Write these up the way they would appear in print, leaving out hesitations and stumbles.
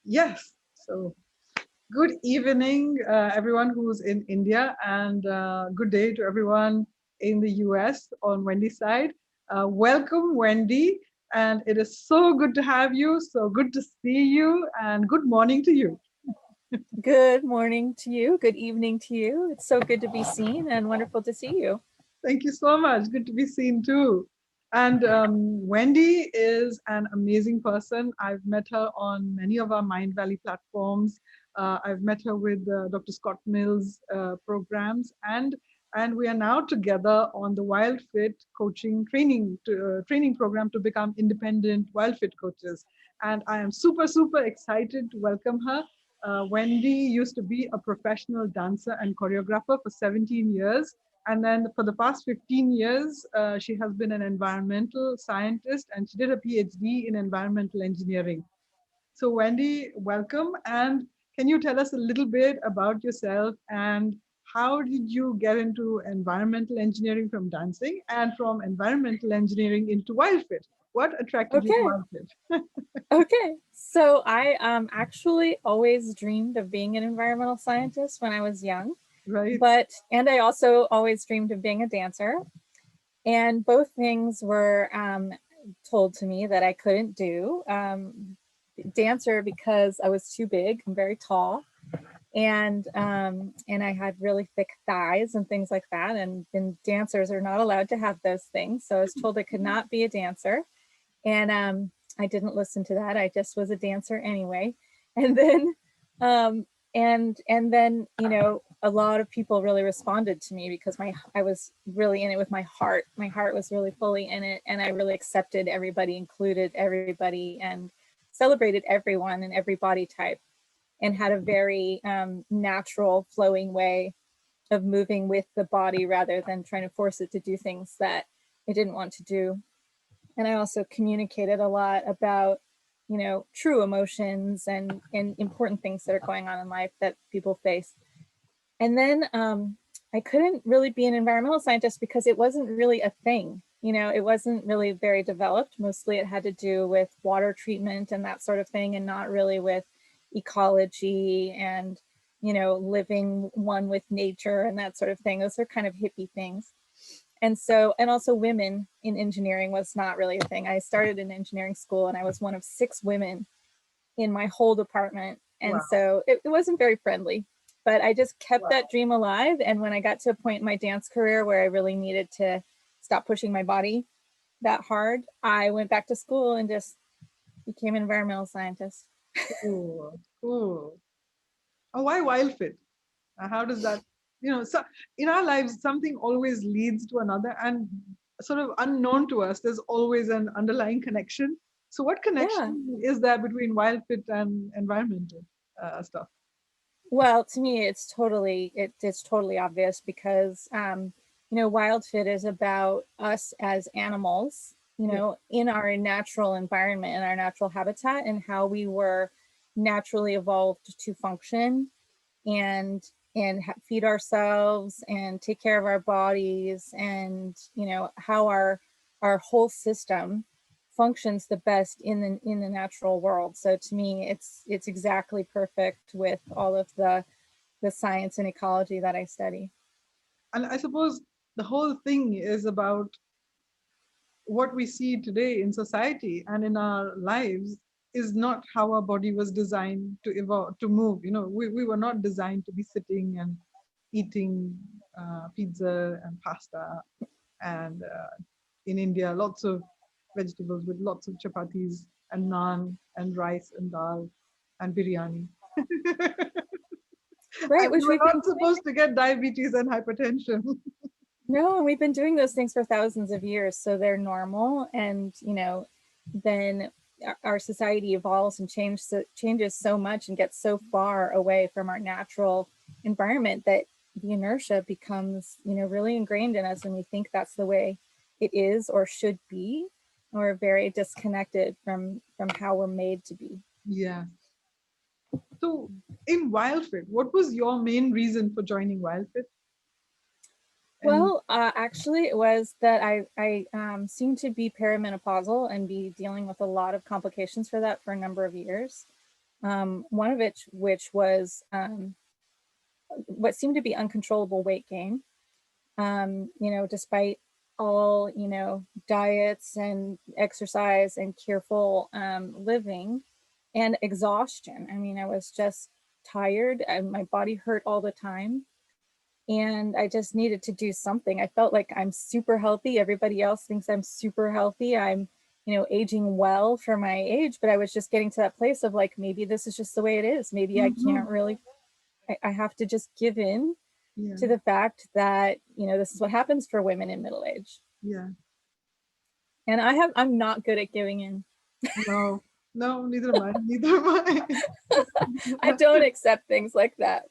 Yes. So good evening, everyone who's in India, and good day to everyone in the US on Wendy's side. Welcome, Wendy, and it is so good to have you. So good to see you, and good morning to you. Good morning to you. Good evening to you. It's so good to be seen and wonderful to see you. Thank you so much. Good to be seen too. And Wendy is an amazing person. I've met her on many of our Mind Valley platforms. I've met her with Dr. Scott Mills programs, and we are now together on the Wildfit coaching training program to become independent Wildfit coaches. And I am super excited to welcome her. Wendy used to be a professional dancer and choreographer for 17 years, and then for the past 15 years, she has been an environmental scientist, and she did a PhD in environmental engineering. So Wendy, welcome. And can you tell us a little bit about yourself and how did you get into environmental engineering from dancing and from environmental engineering into Wildfit? What attracted you to Okay. Wildfit? Okay. So I actually always dreamed of being an environmental scientist when I was young, Right. and I also always dreamed of being a dancer. And both things were told to me that I couldn't do. Dancer because I was too big. I'm very tall, and I had really thick thighs and things like that. And dancers are not allowed to have those things. So I was told I could not be a dancer, and I didn't listen to that. I just was a dancer anyway. And then and then a lot of people really responded to me because I was really in it with my heart. My heart was really fully in it, and I really accepted everybody, included everybody, and celebrated everyone and every body type, and had a very natural flowing way of moving with the body rather than trying to force it to do things that it didn't want to do. And I also communicated a lot about true emotions and important things that are going on in life that people face. And then I couldn't really be an environmental scientist because it wasn't really a thing. It wasn't really very developed. Mostly it had to do with water treatment and that sort of thing, and not really with ecology and living one with nature and that sort of thing. Those are kind of hippie things. And also women in engineering was not really a thing. I started in engineering school and I was one of 6 women in my whole department. And Wow. so it wasn't very friendly, but I just kept Wow. that dream alive. And when I got to a point in my dance career where I really needed to stop pushing my body that hard, I went back to school and just became an environmental scientist. Cool. Cool. Oh, why Wildfit? How does that, so in our lives, something always leads to another, and sort of unknown to us, there's always an underlying connection. So, what Yeah. connection is there between Wildfit and environmental stuff? Well, to me, it's totally obvious because Wildfit is about us as animals, Yeah. in our natural environment, in our natural habitat, and how we were naturally evolved to function and feed ourselves and take care of our bodies, and how our whole system functions the best in the natural world. So to me, it's exactly perfect with all of the science and ecology that I study. And I suppose the whole thing is about what we see today in society and in our lives is not how our body was designed to evolve, to move. We were not designed to be sitting and eating pizza and pasta, and in India lots of vegetables with lots of chapatis and naan and rice and dal and biryani. Right, And we which were we've been not doing. supposed to get diabetes and hypertension. No, and we've been doing those things for thousands of years, so they're normal. And then our society evolves and changes so much and gets so far away from our natural environment that the inertia becomes really ingrained in us, and we think that's the way it is or should be. And we're very disconnected from how we're made to be. Yeah. So in Wildfit, what was your main reason for joining Wildfit? And Well, actually, it was that I seemed to be perimenopausal and be dealing with a lot of complications for that for a number of years. One of which was what seemed to be uncontrollable weight gain. Despite all, diets and exercise and careful living and exhaustion. I mean, I was just tired and my body hurt all the time. And I just needed to do something. I felt like I'm super healthy. Everybody else thinks I'm super healthy. I'm, aging well for my age, but I was just getting to that place of like, maybe this is just the way it is. Maybe I can't really, I have to just give in to the fact that, this is what happens for women in middle age. Yeah. And I'm not good at giving in. No, neither am I. Neither am I. I don't accept things like that.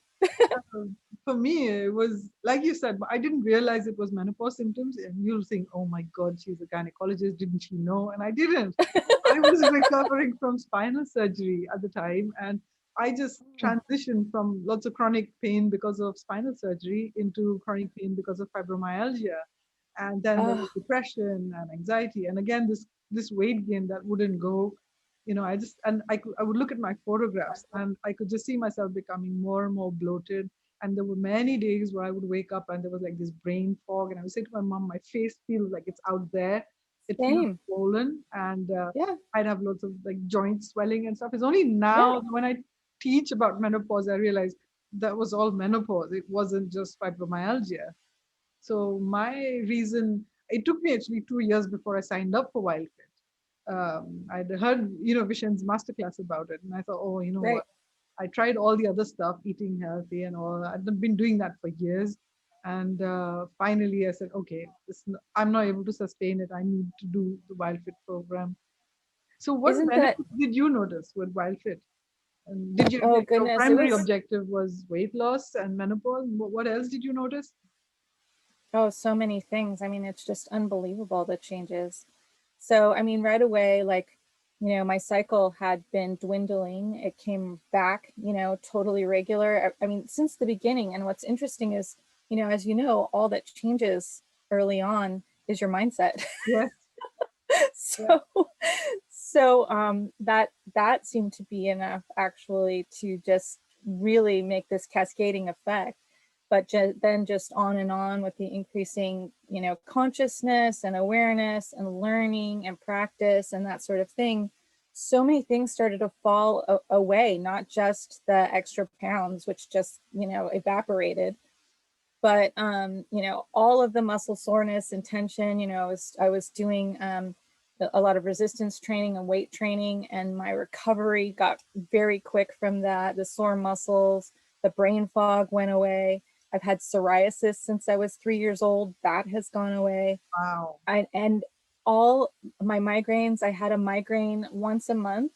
For me, it was like you said, I didn't realize it was menopause symptoms. And you'll think, oh my God, she's a gynecologist. Didn't she know? And I didn't. I was recovering from spinal surgery at the time. And I just transitioned from lots of chronic pain because of spinal surgery into chronic pain because of fibromyalgia. And then there was depression and anxiety. And again, this weight gain that wouldn't go. I would look at my photographs and I could just see myself becoming more and more bloated. And there were many days where I would wake up and there was like this brain fog. And I would say to my mom, my face feels like it's out there. It feels Same. swollen. And Yeah. I'd have lots of like joint swelling and stuff. It's only now when I teach about menopause, I realized that was all menopause. It wasn't just fibromyalgia. So my reason, it took me actually 2 years before I signed up for Wildfit. I'd heard, Vishen's masterclass about it. And I thought, oh, what? I tried all the other stuff, eating healthy and all. I've been doing that for years. And finally, I said, okay, I'm not able to sustain it. I need to do the Wildfit program. So what benefits did you notice with Wildfit? And did you, your primary objective was weight loss and menopause? What else did you notice? Oh, so many things. I mean, it's just unbelievable, the changes. So, I mean, right away, like, my cycle had been dwindling. It came back, totally regular. I mean, since the beginning. And what's interesting is, as you know, all that changes early on is your mindset. Yes. That seemed to be enough actually to just really make this cascading effect. But then just on and on with the increasing, consciousness and awareness and learning and practice and that sort of thing, so many things started to fall away, not just the extra pounds, which just, evaporated, but, all of the muscle soreness and tension, I was doing a lot of resistance training and weight training, and my recovery got very quick from that. The sore muscles, the brain fog went away. I've had psoriasis since I was 3 years old. That has gone away. Wow. And all my migraines, I had a migraine once a month,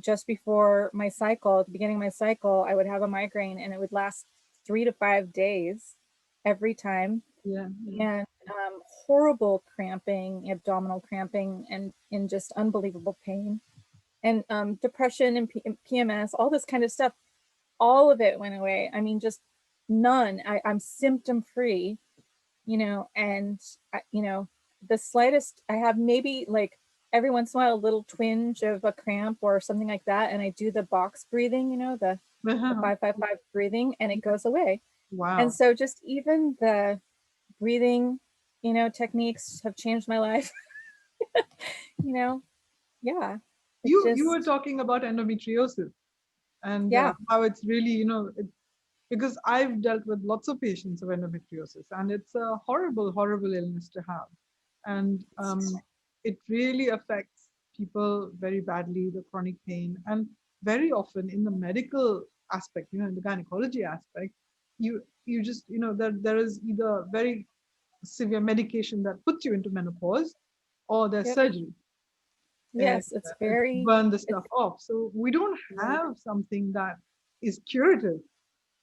just before my cycle, at the beginning of my cycle, I would have a migraine and it would last 3 to 5 days every time. Yeah. And horrible cramping, abdominal cramping, and in just unbelievable pain. And depression and PMS, all this kind of stuff, all of it went away. I mean, just none. I'm symptom free, and the slightest, I have maybe like every once in a while a little twinge of a cramp or something like that, and I do the box breathing, the 5-5-5 breathing, and it goes away. Wow. And so just even the breathing, techniques have changed my life. Yeah. You were talking about endometriosis and how it's really, because I've dealt with lots of patients of endometriosis, and it's a horrible, horrible illness to have. And it really affects people very badly, the chronic pain. And very often in the medical aspect, in the gynecology aspect, you just, there is either very severe medication that puts you into menopause, or there's surgery. Yes, it's very burn the stuff off. So we don't have something that is curative.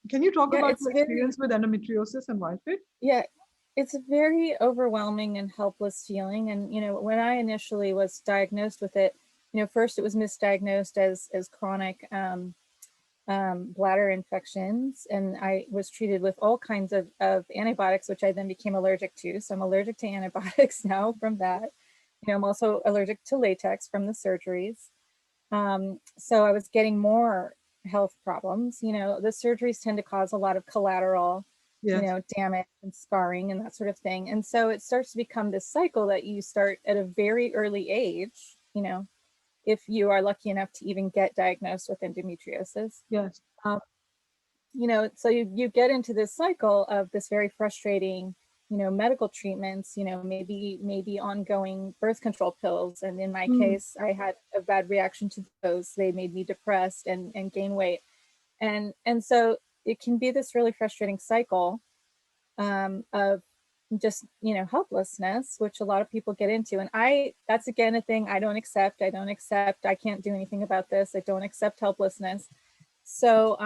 Can you talk about your experience with endometriosis and Wildfit? Yeah, it's a very overwhelming and helpless feeling. And when I initially was diagnosed with it, first it was misdiagnosed as chronic bladder infections, and I was treated with all kinds of antibiotics, which I then became allergic to. So I'm allergic to antibiotics now from that. I'm also allergic to latex from the surgeries. So I was getting more health problems. You know, the surgeries tend to cause a lot of collateral, you Yes. know, damage and scarring and that sort of thing. And so it starts to become this cycle that you start at a very early age, you know, if you are lucky enough to even get diagnosed with endometriosis. Yes. Um, you know, so you get into this cycle of this very frustrating, you know, medical treatments, you know, maybe ongoing birth control pills. And in my Mm. case, I had a bad reaction to those. They made me depressed and gain weight. And so it can be this really frustrating cycle of just, you know, helplessness, which a lot of people get into. And that's again a thing I don't accept. I don't accept. I can't do anything about this. I don't accept helplessness. So,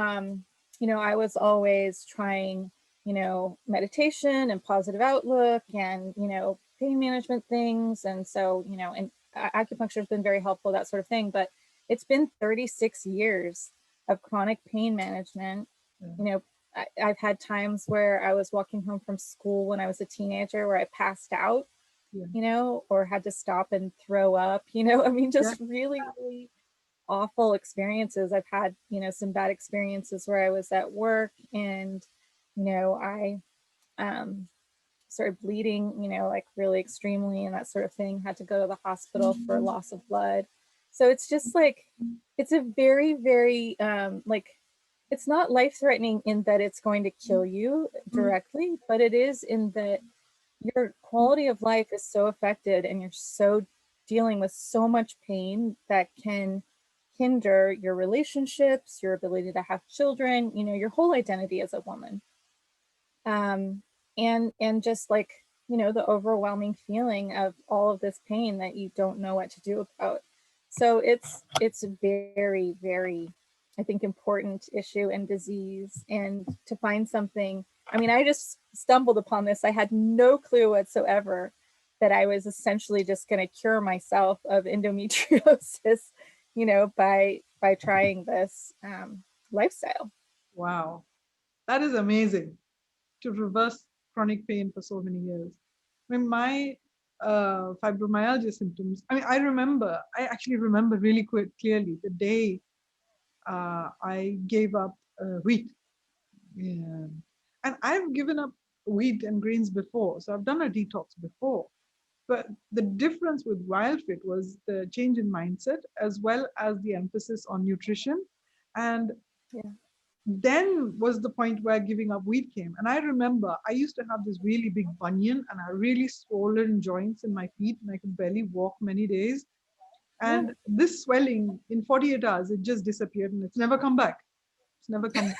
you know, I was always trying, you know, meditation and positive outlook and, you know, pain management things. And so, you know, and acupuncture has been very helpful, that sort of thing. But it's been 36 years of chronic pain management. Yeah. You know, I've had times where I was walking home from school when I was a teenager where I passed out, Yeah. you know, or had to stop and throw up, you know, I mean, Yeah. just really, really awful experiences. I've had, you know, some bad experiences where I was at work and, you know, I started bleeding, you know, like really extremely and that sort of thing, had to go to the hospital for loss of blood. So it's just like, it's a very, very, like, it's not life threatening in that it's going to kill you Mm. directly, but it is in that your quality of life is so affected and you're so dealing with so much pain that can hinder your relationships, your ability to have children, you know, your whole identity as a woman. Um, and just like, you know, the overwhelming feeling of all of this pain that you don't know what to do about. So it's a very, very, I think, important issue and disease. And to find something, I mean, I just stumbled upon this. I had no clue whatsoever that I was essentially just going to cure myself of endometriosis, you know, by trying this lifestyle. Wow. That is amazing, to reverse chronic pain for so many years. I mean, my fibromyalgia symptoms, I actually remember really clearly the day I gave up wheat. Yeah. And I've given up wheat and grains before, so I've done a detox before. But the difference with Wildfit was the change in mindset as well as the emphasis on nutrition. And Yeah. then was the point where giving up wheat came. And I remember I used to have this really big bunion and a really swollen joints in my feet, and I could barely walk many days. Yeah. And this swelling in 48 hours, it just disappeared and it's never come back. It's never come back.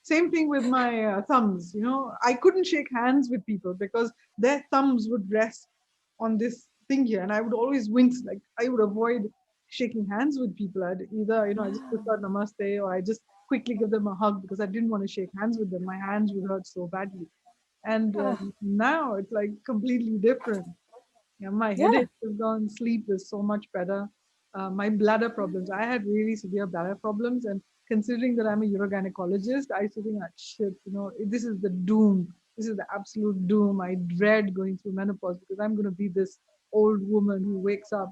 Same thing with my thumbs. You know, I couldn't shake hands with people because their thumbs would rest on this thing here, and I would always wince. Like I would avoid shaking hands with people. I'd either, I just Wow. prefer namaste, or I just quickly give them a hug because I didn't want to shake hands with them. My hands would hurt so badly. And Oh, now it's like completely different. Yeah, my yeah. headache is gone. Sleep is so much better. My bladder problems. I had really severe bladder problems, and considering that I'm a urogynecologist, I used to think, like, shit, this is the doom. This is the absolute doom. I dread going through menopause because I'm going to be this old woman who wakes up,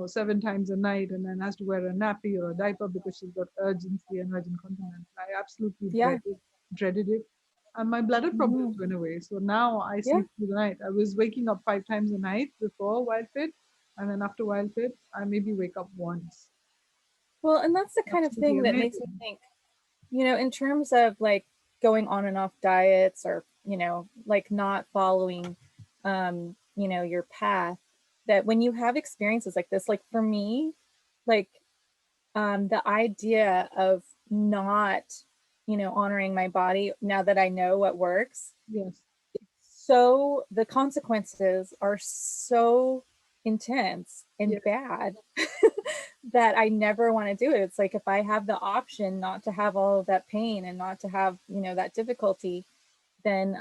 7 times a night and then has to wear a nappy or a diaper because she's got urgency and urgent incontinence. I absolutely Yeah. dreaded it, and my bladder problems Mhm. went away. So now I Yeah. sleep through the night. I was waking up 5 times a night before Wildfit, and then after Wildfit, I maybe wake up once. Well, and that's the kind of Absolutely thing that makes me amazing. think, you know, in terms of like going on and off diets or, you know, like not following, you know, your path, that when you have experiences like this, like for me, like the idea of not, you know, honoring my body now that I know what works, Yes, so the consequences are so intense and yes, bad that I never want to do it. It's like if I have the option not to have all of that pain and not to have, you know, that difficulty, then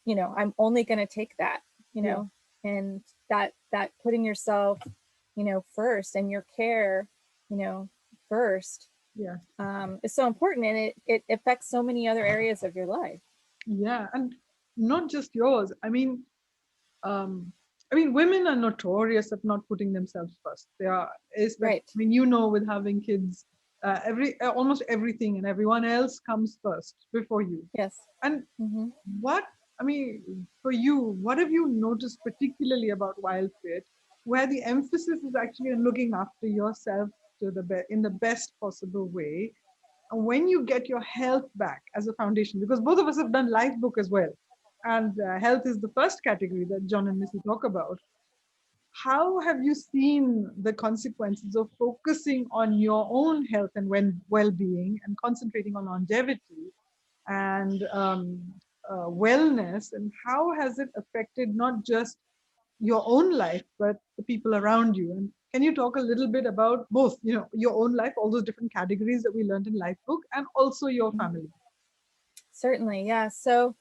you know, I'm only going to take that, you yes, know, and that putting yourself, you know, first and your care, you know, first yes. is so important, and it affects so many other areas of your life. Yeah, and not just yours. I mean, um, I mean, women are notorious of not putting themselves first. They are, especially, Right. I mean, you know, with having kids, almost everything and everyone else comes first before you. Yes. And Hmm. what, I mean, for you, what have you noticed particularly about Wildfit, where the emphasis is actually on looking after yourself to in the best possible way? And when you get your health back as a foundation, because both of us have done Lifebook as well, and health is the first category that John and Missy talk about. How have you seen the consequences of focusing on your own health and well-being and concentrating on longevity and wellness, and how has it affected not just your own life but the people around you? And can you talk a little bit about both, you know, your own life, all those different categories that we learned in Lifebook, and also your family? Certainly, yeah. So,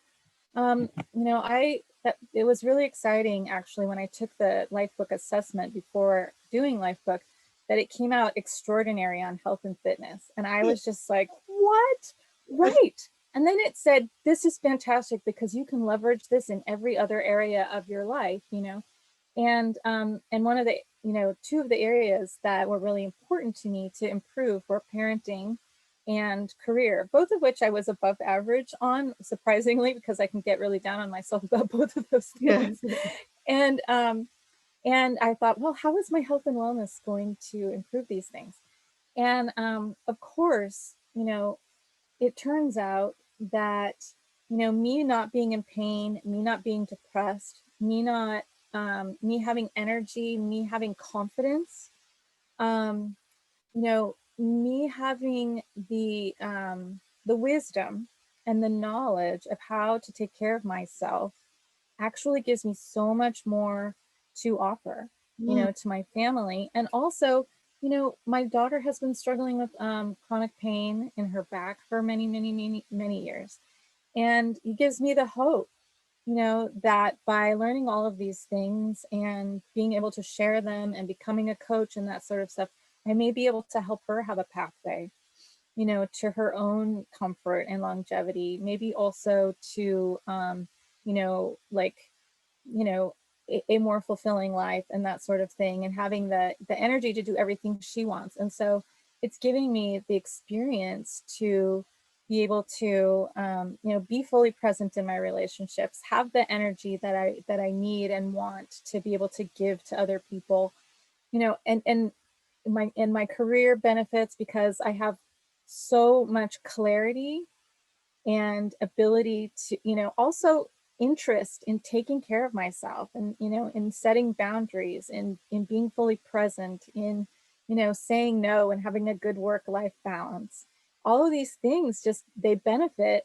it was really exciting actually when I took the Lifebook assessment before doing Lifebook, that it came out extraordinary on health and fitness. And I was just like, what? Yes. Right. And then it said, this is fantastic because you can leverage this in every other area of your life, and one of the, two of the areas that were really important to me to improve were parenting and career, both of which I was above average on, surprisingly, because I can get really down on myself about both of those Yes. things. And and I thought, well, how is my health and wellness going to improve these things? And of course, it turns out that, me not being in pain, me not being depressed, me having energy, me having confidence, um, me having the wisdom and the knowledge of how to take care of myself actually gives me so much more to offer, Mm, to my family. And also, my daughter has been struggling with chronic pain in her back for many, many, many, many years. And it gives me the hope, that by learning all of these things and being able to share them and becoming a coach and that sort of stuff, I may be able to help her have a pathway, to her own comfort and longevity, maybe also to, like, you know, a more fulfilling life and that sort of thing, and having the energy to do everything she wants. And so it's giving me the experience to be able to, be fully present in my relationships, have the energy that I need and want to be able to give to other people, and my career benefits because I have so much clarity and ability to, also interest in taking care of myself, and, in setting boundaries, in being fully present, in, saying no and having a good work-life balance. All of these things just, they benefit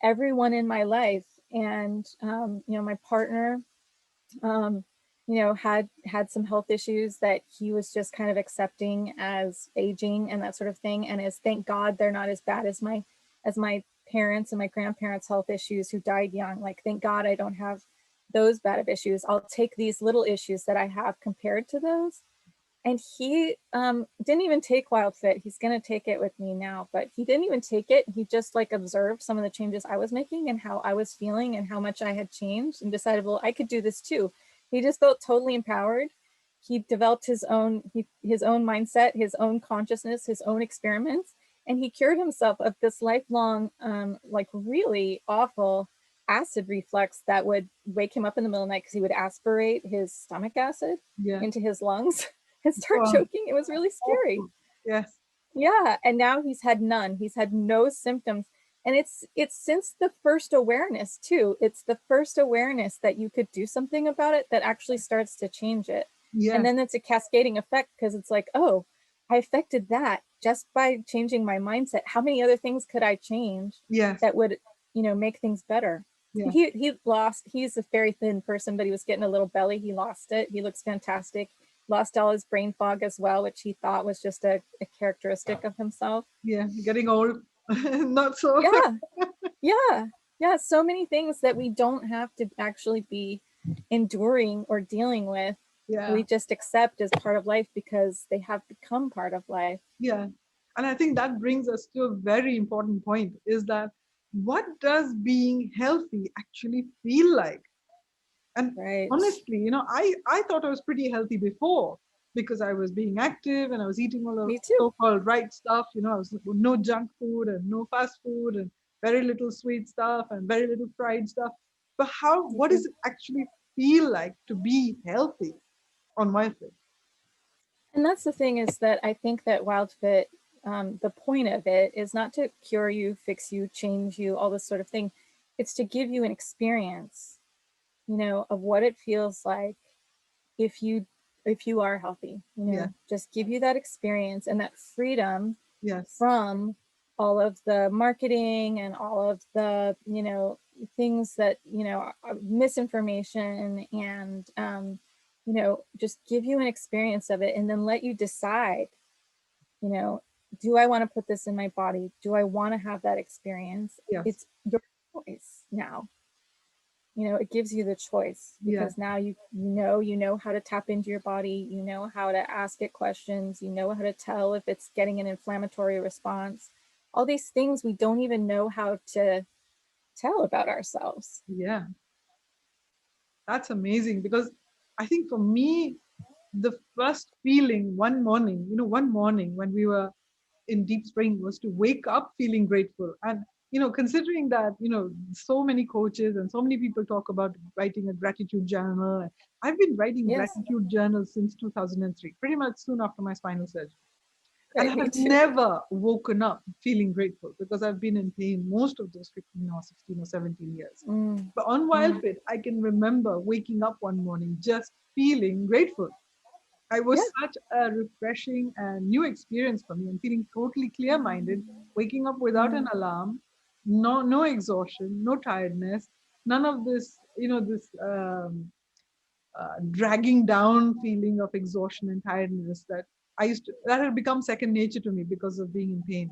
everyone in my life. And, my partner, um, had some health issues that he was just kind of accepting as aging and that sort of thing. And as, thank God, they're not as bad as my parents and my grandparents' health issues who died young. Like, thank God I don't have those bad of issues. I'll take these little issues that I have compared to those. And he didn't even take Wildfit. He's going to take it with me now, but he didn't even take it. He just like observed some of the changes I was making and how I was feeling and how much I had changed, and decided, well, I could do this too. He just felt totally empowered. He developed his own mindset, his own consciousness, his own experiments, and he cured himself of this lifelong, like really awful acid reflux that would wake him up in the middle of the night because he would aspirate his stomach acid yeah. into his lungs and start Wow. choking. It was really scary. Awful. Yes. Yeah, and now he's had none. He's had no symptoms. And it's since the first awareness too. It's the first awareness that you could do something about it that actually starts to change it. And Yes. then it's a cascading effect, because it's like, oh, I affected that just by changing my mindset. How many other things could I change Yes. that would, make things better? Yes. He's a very thin person, but he was getting a little belly. He lost it. He looks fantastic. Lost all his brain fog as well, which he thought was just a characteristic of himself. Yeah. Getting old. Not so. Yeah, yeah, yeah. So many things that we don't have to actually be enduring or dealing with. Yeah. We just accept as part of life because they have become part of life. Yeah. And I think that brings us to a very important point, is that what does being healthy actually feel like? And Right. honestly, I thought I was pretty healthy before because I was being active and I was eating all the Me too. so-called right stuff. I was no junk food and no fast food and very little sweet stuff and very little fried stuff. But Me what too. does it actually feel like to be healthy on Wildfit? And that's the thing, is that I think that Wildfit, the point of it is not to cure you, fix you, change you, all this sort of thing. It's to give you an experience, of what it feels like if you are healthy, Yeah. just give you that experience and that freedom Yes. from all of the marketing and all of the, things that, misinformation, and, just give you an experience of it and then let you decide, you know, do I want to put this in my body? Do I want to have that experience? Yes. It's your choice now. It gives you the choice, Yeah. because now you know how to tap into your body, you know how to ask it questions, you know how to tell if it's getting an inflammatory response. All these things we don't even know how to tell about ourselves. Yeah. That's amazing because I think for me, the first feeling one morning when we were in deep spring was to wake up feeling grateful. And, considering that, so many coaches and so many people talk about writing a gratitude journal. I've been writing Yes. gratitude journals since 2003, pretty much soon after my spinal surgery. And Right, me I've too. never woken up feeling grateful because I've been in pain most of those 15 or 16 or 17 years. Mm, But on mm. Wildfit, I can remember waking up one morning just feeling grateful. It Yeah. was such a refreshing and new experience for me and feeling totally clear minded, waking up without an Mm. alarm, no exhaustion, no tiredness, none of this, dragging down feeling of exhaustion and tiredness that had become second nature to me because of being in pain.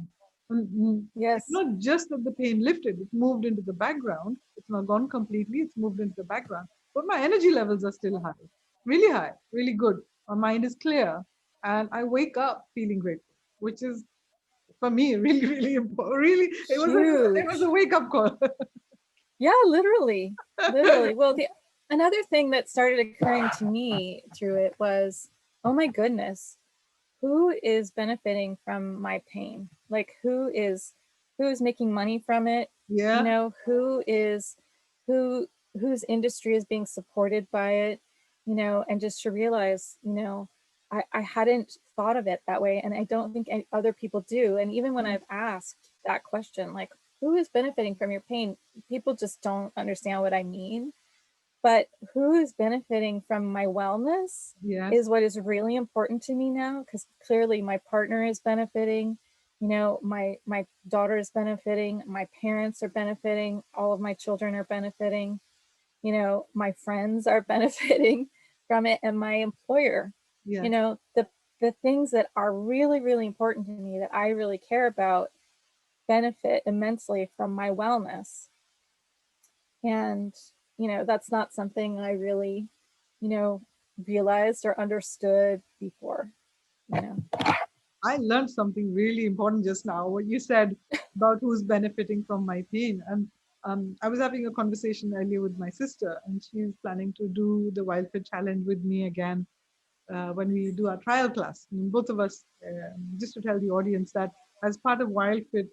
It's Yes. not just that the pain lifted, it moved into the background. It's not gone completely, it's moved into the background. But my energy levels are still high, really good. My mind is clear, and I wake up feeling grateful, which is for me really, really important. Really, it was a Huge. wake up call. Yeah, literally. Literally. Well, another thing that started occurring to me through it was, oh my goodness, who is benefiting from my pain? Like, who is making money from it? Yeah, Who whose industry is being supported by it? And just to realize, I hadn't thought of it that way, and I don't think other people do. And even when I've asked that question, like, who is benefiting from your pain, people just don't understand what I mean. But who is benefiting from my wellness yes, is what is really important to me now, because clearly my partner is benefiting, my daughter is benefiting, my parents are benefiting, all of my children are benefiting, my friends are benefiting from it, and my employer. yes, The things that are really, really important to me, that I really care about, benefit immensely from my wellness. And, that's not something I really, you know, realized or understood before, you know. I learned something really important just now. What you said about who's benefiting from my pain. And I was having a conversation earlier with my sister, and she's planning to do the Wildfit challenge with me again when we do our trial class. And both of us, just to tell the audience that as part of Wildfit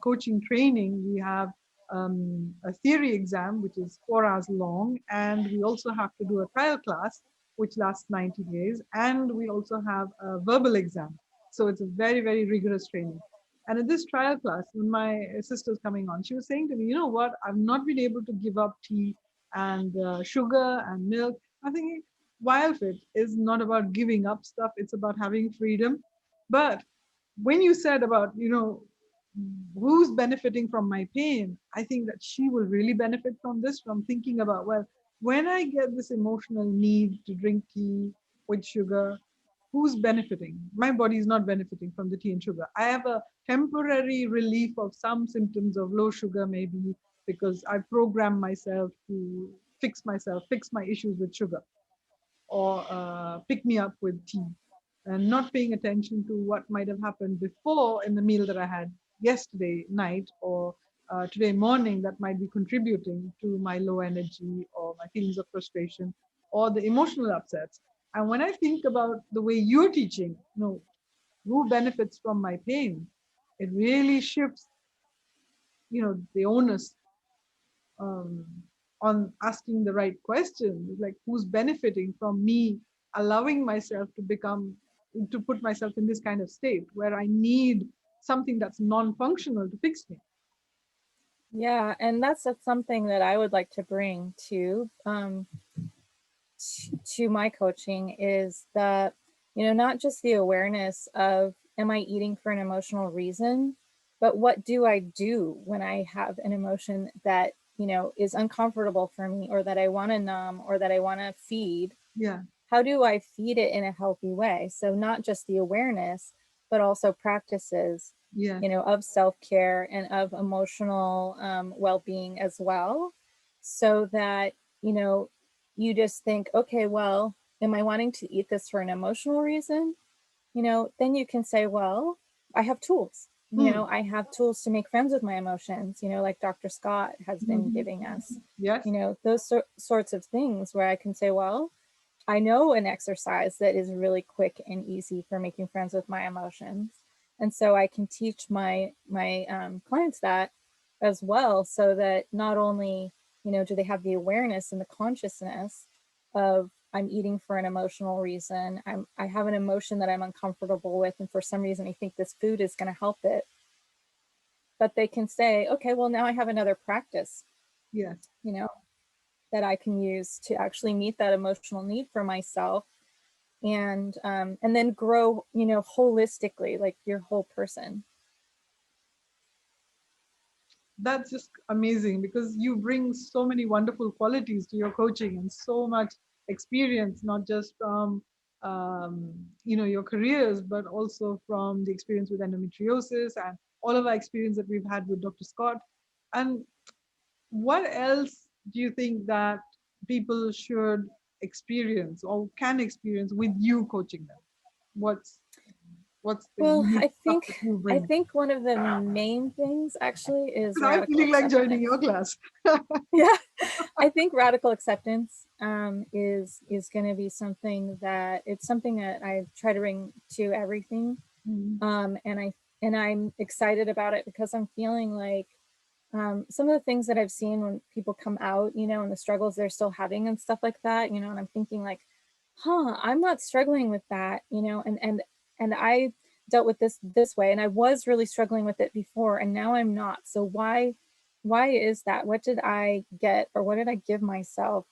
coaching training, we have a theory exam, which is 4 hours long. And we also have to do a trial class, which lasts 90 days. And we also have a verbal exam. So it's a very, very rigorous training. And in this trial class, when my sister's coming on, she was saying to me, you know what, I've not been able to give up tea and sugar and milk. I think Wildfit is not about giving up stuff, it's about having freedom. But when you said about, who's benefiting from my pain, I think that she will really benefit from this, from thinking about, well, when I get this emotional need to drink tea with sugar, who's benefiting? My body is not benefiting from the tea and sugar. I have a temporary relief of some symptoms of low sugar, maybe because I program myself to fix my issues with sugar, or pick me up with tea, and not paying attention to what might have happened before in the meal that I had yesterday night, or today morning that might be contributing to my low energy or my feelings of frustration or the emotional upsets. And when I think about the way you're teaching, who benefits from my pain, it really shifts, the onus um, on asking the right questions, like who's benefiting from me allowing myself to put myself in this kind of state where I need something that's non-functional to fix me. Yeah, and that's something that I would like to bring to my coaching is that, not just the awareness of, am I eating for an emotional reason, but what do I do when I have an emotion that, is uncomfortable for me, or that I want to numb, or that I want to feed? Yeah, How do I feed it in a healthy way? So not just the awareness, but also practices, yeah, of self-care and of emotional well-being as well. So that, you know, you just think, okay, well, am I wanting to eat this for an emotional reason? Then you can say, well, I have tools. hmm. I have tools to make friends with my emotions, like Dr. Scott has been Mhm. giving us, Yes, those sorts of things where I can say, well, I know an exercise that is really quick and easy for making friends with my emotions. And so I can teach my clients that as well, so that not only, do they have the awareness and the consciousness of, I'm eating for an emotional reason. I have an emotion that I'm uncomfortable with, and for some reason I think this food is going to help it. But they can say, okay, well, now I have another practice, yes. you know, that I can use to actually meet that emotional need for myself, and then grow, holistically, like your whole person. That's just amazing because you bring so many wonderful qualities to your coaching and so much experience, not just from your careers, but also from the experience with endometriosis and all of our experience that we've had with Dr. Scott. And what else do you think that people should experience or can experience with you coaching them? What's what's the Well, unique I stuff think that you I bring? think one of the main things actually is And I'm radical feeling like joining acceptance. your class. Yeah, I think radical acceptance is going to be something that, it's something that I try to bring to everything, Mm. and I'm excited about it because I'm feeling like, some of the things that I've seen when people come out, and the struggles they're still having and stuff like that, and I'm thinking like, I'm not struggling with that, and I dealt with this way, and I was really struggling with it before, and now I'm not. So why is that? What did I get, or what did I give myself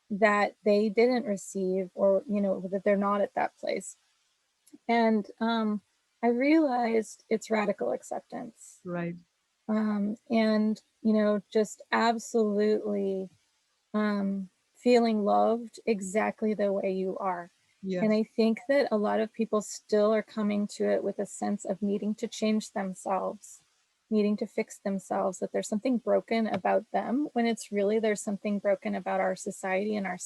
that they didn't receive, or that they're not at that place? And I realized it's radical acceptance, Right. and just absolutely feeling loved exactly the way you are. And Yes. I think that a lot of people still are coming to it with a sense of needing to change themselves, needing to fix themselves, that there's something broken about them, when it's really, there's something broken about our society and our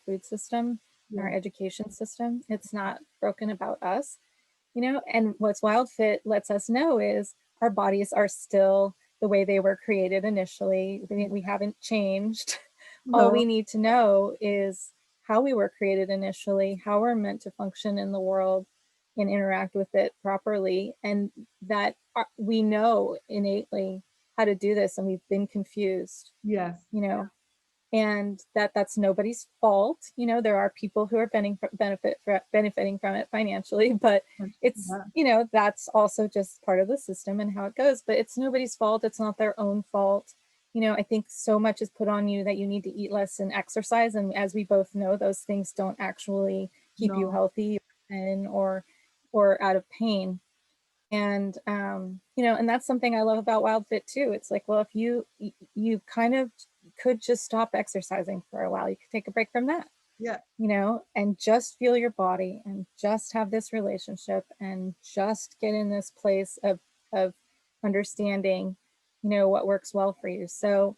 food system, our Yeah. education system. It's not broken about us. And what's Wildfit lets us know is our bodies are still the way they were created initially. We haven't changed. All No. we need to know is how we were created initially, how we're meant to function in the world and interact with it properly, and that we know innately how to do this, and we've been confused, Yes. you know and that's nobody's fault. There are people who are benefiting from it financially, but it's, Yeah. that's also just part of the system and how it goes. But it's nobody's fault. It's not their own fault. I think so much is put on you that you need to eat less and exercise, and as we both know, those things don't actually keep you No. healthy and or out of pain. And and that's something I love about Wildfit too. It's like, well, if you kind of could just stop exercising for a while, you could take a break from that, Yeah. and just feel your body, and just have this relationship, and just get in this place of understanding, what works well for you. So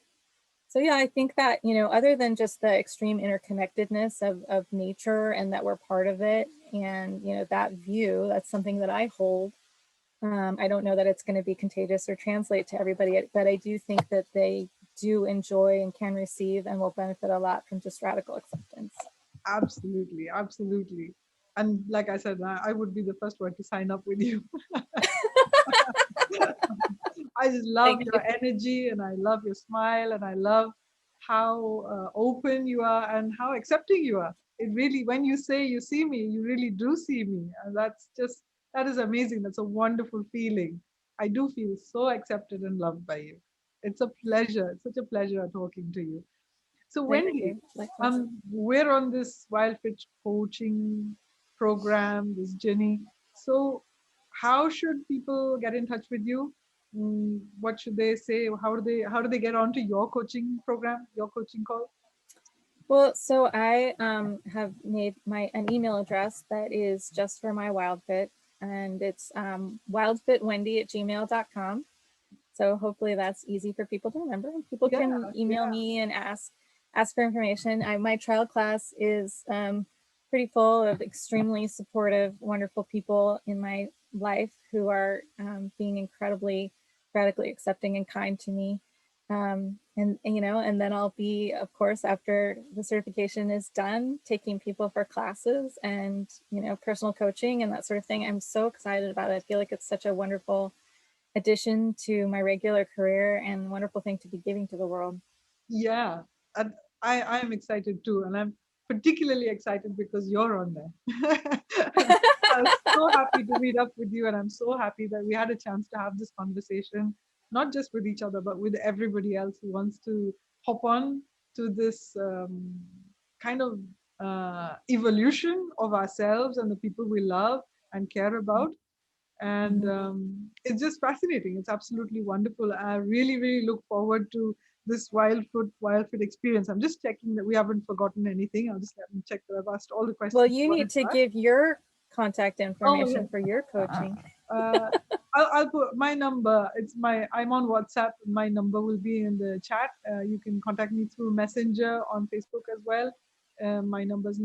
yeah, I think that, other than just the extreme interconnectedness of nature, and that we're part of it, and that view, that's something that I hold. I don't know that it's going to be contagious or translate to everybody, but I do think that they do enjoy and can receive and will benefit a lot from just radical acceptance. Absolutely, absolutely. And like I said, I would be the first one to sign up with you. I just love Thank your you. energy, and I love your smile, and I love how open you are and how accepting you are. It really, when you say you see me, you really do see me. And that is amazing. That's a wonderful feeling. I do feel so accepted and loved by you. It's a pleasure. It's such a pleasure talking to you. So Thank Wendy, you. Likewise. we're on this Wildfit coaching program, this journey. So how should people get in touch with you? What should they say? How do they get onto your coaching program, your coaching call? Well, so I have made an email address that is just for my Wildfit, and it's wildfitwendy@gmail.com. So hopefully that's easy for people to remember. People Yeah, can email yeah, me and ask for information. My trial class is pretty full of extremely supportive, wonderful people in my life who are being incredibly radically accepting and kind to me. And then I'll be, of course, after the certification is done, taking people for classes and, personal coaching and that sort of thing. I'm so excited about it. I feel like it's such a wonderful addition to my regular career and wonderful thing to be giving to the world. yeah. And I'm excited too, and I'm particularly excited because you're on there. I'm so happy to meet up with you, and I'm so happy that we had a chance to have this conversation, not just with each other, but with everybody else who wants to hop on to this kind of evolution of ourselves and the people we love and care about. And it's just fascinating. It's absolutely wonderful. I really, really look forward to this Wildfit experience. I'm just checking that we haven't forgotten anything. I'll just let me check that I've asked all the questions Well, I you wanted need to to ask. give your contact Oh, yeah. information for your coaching. Uh, I'll put my number. I'm on WhatsApp. My number will be in the chat. You can contact me through Messenger on Facebook as well. My number is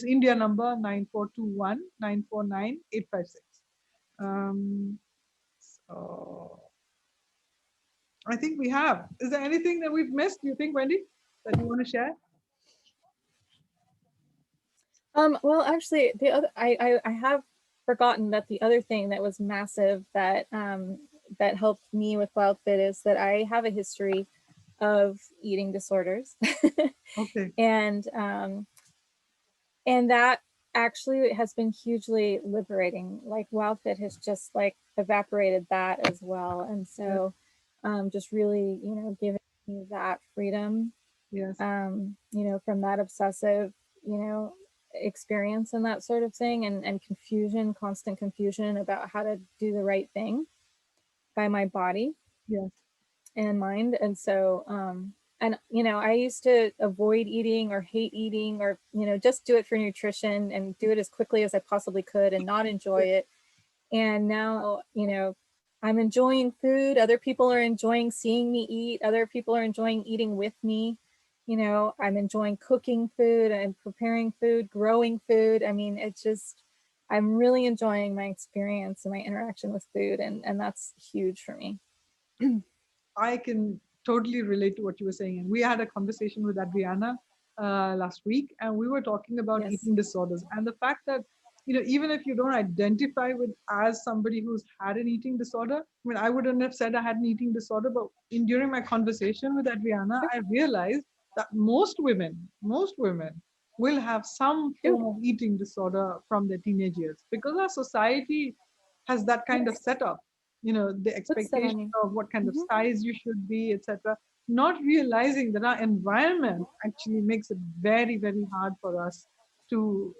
India number 9421 949 856. So I think we have. Is there anything that we've missed? Do you think, Wendy, that you want to share? Well, actually, the other I have forgotten that the other thing that was massive that helped me with Wildfit is that I have a history of eating disorders, Okay. and that actually has been hugely liberating. Like Wildfit has just like evaporated that as well, and Yeah. so just really giving me that freedom Yes. from that obsessive, you know, experience and that sort of thing, and confusion, constant confusion about how to do the right thing by my body Yes. and mind. And so, I used to avoid eating or hate eating or, just do it for nutrition and do it as quickly as I possibly could and not enjoy it. And now, I'm enjoying food. Other people are enjoying seeing me eat. Other people are enjoying eating with me. I'm enjoying cooking food and preparing food, growing food. I mean, I'm really enjoying my experience and my interaction with food. And that's huge for me. I can totally relate to what you were saying. And we had a conversation with Adriana last week, and we were talking about Yes. eating disorders and the fact that, even if you don't identify with as somebody who's had an eating disorder, I mean, I wouldn't have said I had an eating disorder, but during my conversation with Adriana, Sure. I realized that most women will have some Sure. form of eating disorder from their teenage years because our society has that kind of Yes. setup, the Puts that expectation on you. of what kind of Mm-hmm. size you should be, etc., not realizing that our environment actually makes it very, very hard for us to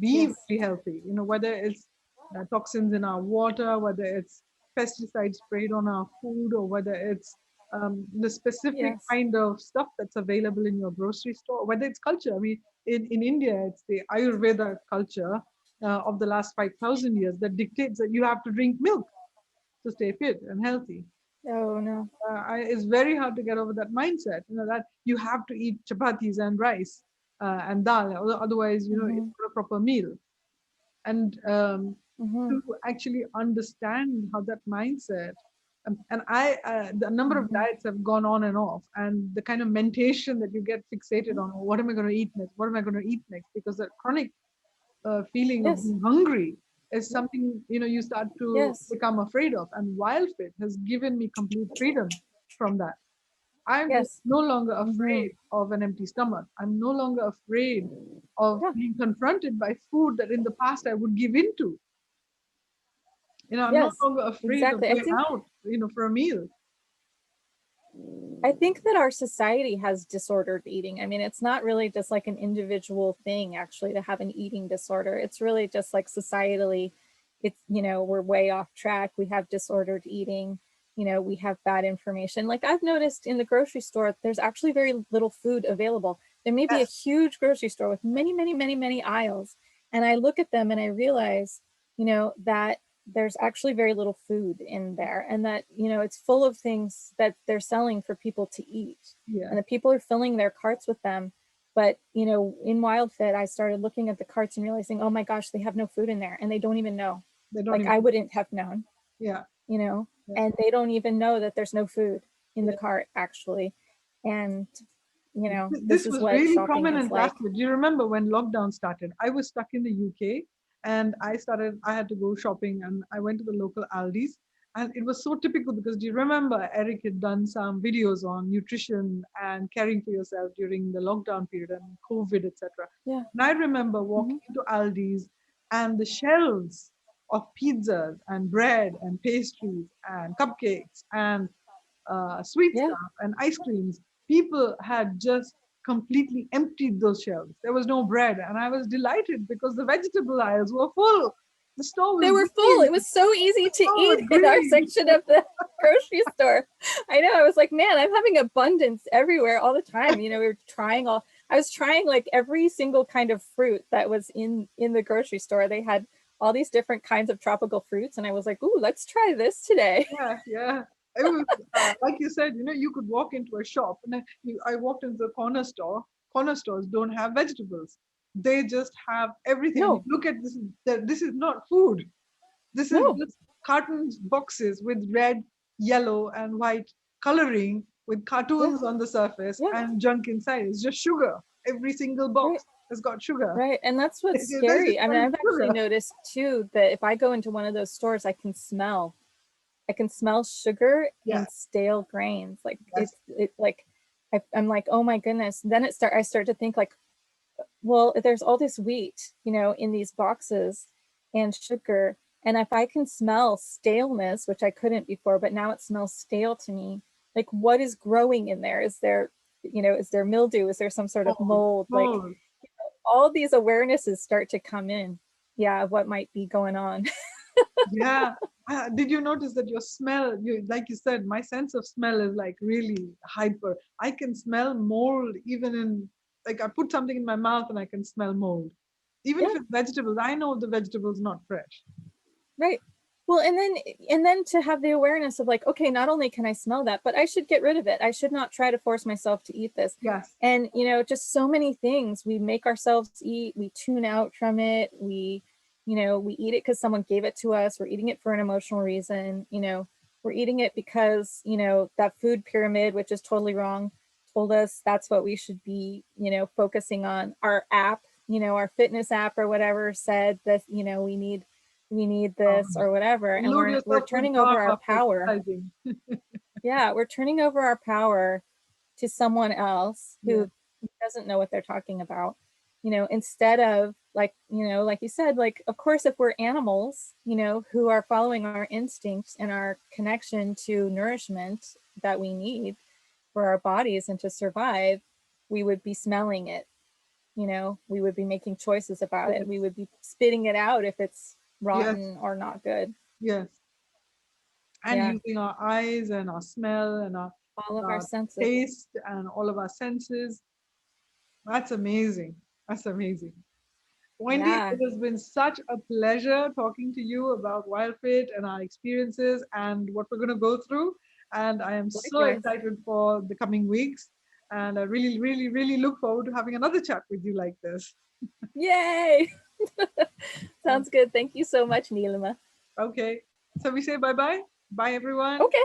be Yes. really healthy, whether it's toxins in our water, whether it's pesticides sprayed on our food, or whether it's the specific Yes. kind of stuff that's available in your grocery store, whether it's culture. I mean, in India, it's the Ayurveda culture of the last 5,000 years that dictates that you have to drink milk to stay fit and healthy. Oh no. It's very hard to get over that mindset, that you have to eat chapatis and rice and dal, otherwise, it's Mm-hmm. not a proper meal. And Mhm. to actually understand how that mindset. And the number of Mhm. diets have gone on and off, and the kind of mentation that you get fixated on, what am I going to eat next? What am I going to eat next? Because that chronic feeling of Yes. being hungry is Yeah. something you start to Yes. become afraid of. And Wildfit has given me complete freedom from that. I'm just Yes. no longer Mhm. afraid of an empty stomach. I'm no longer afraid of Yeah. being confronted by food that in the past I would give into. I'm no Yes. longer afraid of Exactly. going out, for a meal. I think that our society has disordered eating. I mean, it's not really just like an individual thing actually to have an eating disorder. It's really just like societally, it's, we're way off track. We have disordered eating, we have bad information. Like I've noticed in the grocery store, there's actually very little food available. There may be a Yes, huge grocery store with many, many, many, many aisles. And I look at them and I realize, that there's actually very little food in there, and that it's full of things that they're selling for people to eat, yeah, and the people are filling their carts with them. But in Wildfit, I started looking at the carts and realizing, oh my gosh, they have no food in there, and they don't even know. they don't Like even. I wouldn't have known, Yeah, you know yeah, and they don't even know that there's no food in the yeah. cart actually. And This this is was what really shopping is prominent like. last year. Do you remember when lockdown started? I was stuck in the UK, and I had to go shopping, and I went to the local Aldi's. And it was so typical because do you remember Eric had done some videos on nutrition and caring for yourself during the lockdown period and COVID, etc. Yeah. And I remember Hmm. walking into Aldi's and the shelves of pizzas and bread and pastries and cupcakes and sweet Yeah. stuff and ice creams. People had just completely emptied those shelves. There was no bread, and I was delighted because the vegetable aisles were full. The store They was were full. green. It was so easy The to store was eat in our green. section of the grocery store. I know. I was like, man, I'm having abundance everywhere all the time. I was trying like every single kind of fruit that was in the grocery store. They had all these different kinds of tropical fruits, and I was like, ooh, let's try this today. Yeah, yeah. It was like you said. You could walk into a shop, and I walked into the corner store. Corner stores don't have vegetables; they just have everything. And you No, look at this. This is not food. This is no. just cartons boxes with red, yellow, and white coloring with Yeah, cartoons on the surface yeah, and junk inside. It's just sugar. Every single box right. has got sugar. Right. And that's what's They just scary. I call mean, it I've actually sugar. noticed too that if I go into one of those stores, I can smell sugar Yeah, and stale grains. Like yes, it like I'm like, oh my goodness. Then I start to think like, well, there's all this wheat, in these boxes and sugar. And if I can smell staleness, which I couldn't before, but now it smells stale to me, like what is growing in there? Is there mildew? Is there some sort of mold, mold? Like mold. all these awarenesses start to come in. Yeah, of what might be going on. Yeah. Did you notice that your smell, like you said, my sense of smell is like really hyper. I can smell mold even like I put something in my mouth and I can smell mold. Even if Yeah, it's vegetables, I know the vegetable's not fresh. right. Well, and then to have the awareness of like, okay, not only can I smell that, but I should get rid of it. I should not try to force myself to eat this. Yes. And just so many things we make ourselves eat, we tune out from it. We eat it because someone gave it to us. We're eating it for an emotional reason. We're eating it because, that food pyramid, which is totally wrong, told us that's what we should be, focusing on. Our app, our fitness app or whatever said that, we need this Um, or whatever, and load we're yourself with turning over carbs our after power. exercising. Yeah, we're turning over our power to someone else Yeah. who doesn't know what they're talking about. Instead of like you said, like of course if we're animals, who are following our instincts and our connection to nourishment that we need for our bodies and to survive, we would be smelling it. We would be making choices about it. We Yes. would be spitting it out if it's Yes. rotten or not good. Yes. And Yeah, using our eyes and our smell and our all of our senses. taste and all of our senses. That's amazing. That's amazing. Wendy, Yeah, it has been such a pleasure talking to you about Wildfit and our experiences and what we're going to go through. And I am so likewise. excited for the coming weeks. And I really, really, really look forward to having another chat with you like this. Yay! Sounds good. Thank you so much, Neelima. Okay. So we say bye-bye. Bye, everyone. Okay.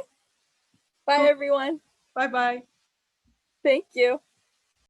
Bye, Cool. everyone. Bye-bye. Thank you.